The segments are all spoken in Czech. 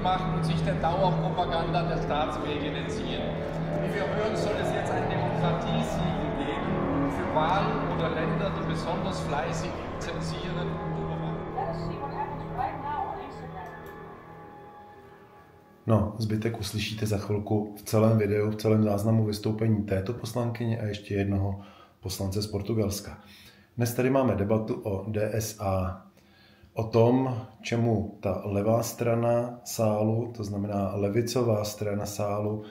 machen und sich der Dauerpropaganda der Staatsmedien entziehen. Wie wir hören, soll es jetzt ein Demokratiesiegel geben für Wahlen oder Länder, die besonders fleißig zensieren und überwachen. No, zbytek uslyšíte za chvilku v celém videu, v celém záznamu vystoupení této poslankyně a ještě jednoho poslance z Portugalska. Dnes tady máme debatu o DSA, o tom, čemu ta levá strana sálu, to znamená levicová strana sálu,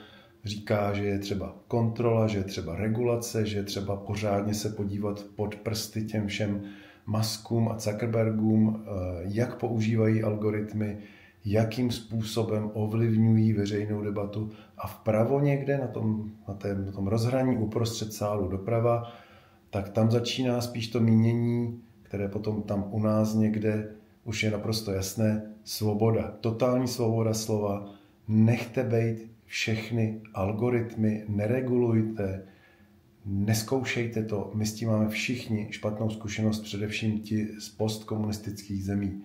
říká, že je třeba kontrola, že je třeba regulace, že je třeba pořádně se podívat pod prsty těm všem Muskům a Zuckerbergům, jak používají algoritmy, jakým způsobem ovlivňují veřejnou debatu a vpravo někde na tom rozhraní uprostřed sálu doprava, tak tam začíná spíš to mínění, které potom tam u nás někde už je naprosto jasné, svoboda, totální svoboda slova, nechte bejt všechny algoritmy, neregulujte, neskoušejte to, my s tím máme všichni špatnou zkušenost, především ti z postkomunistických zemí.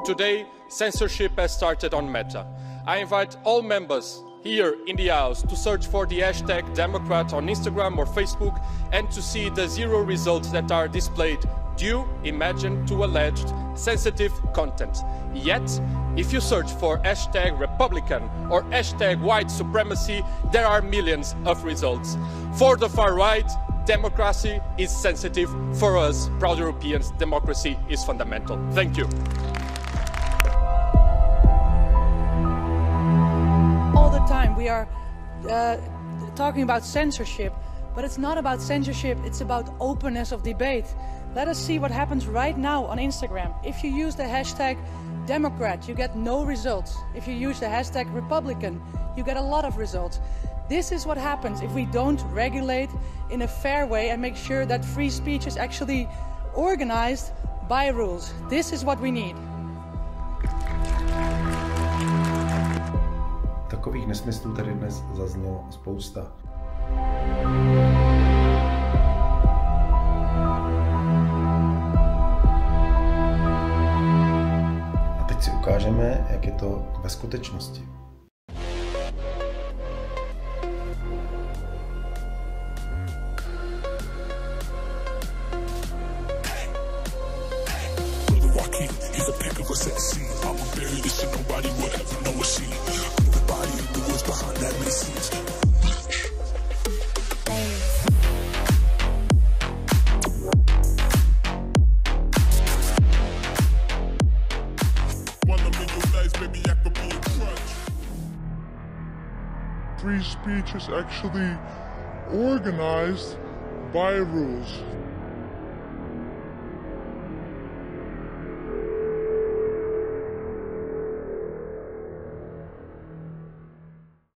Today, censorship has started on Meta. I invite all members here in the House to search for the hashtag Democrat on Instagram or Facebook and to see the 0 results that are displayed due, imagine, to alleged sensitive content. Yet, if you search for hashtag Republican or hashtag white supremacy, there are millions of results. For the far right, democracy is sensitive. For us, proud Europeans, democracy is fundamental. Thank you. Time we are talking about censorship, but it's not about censorship, it's about openness of debate. Let us see what happens right now on Instagram. If you use the hashtag Democrat, you get no results. If you use the hashtag Republican, you get a lot of results. This is what happens if we don't regulate in a fair way and make sure that free speech is actually organized by rules. This is what we need. Takových nesmyslů tady dnes zaznělo spousta. A teď si ukážeme, jak je to ve skutečnosti. Free speech is actually organized by rules.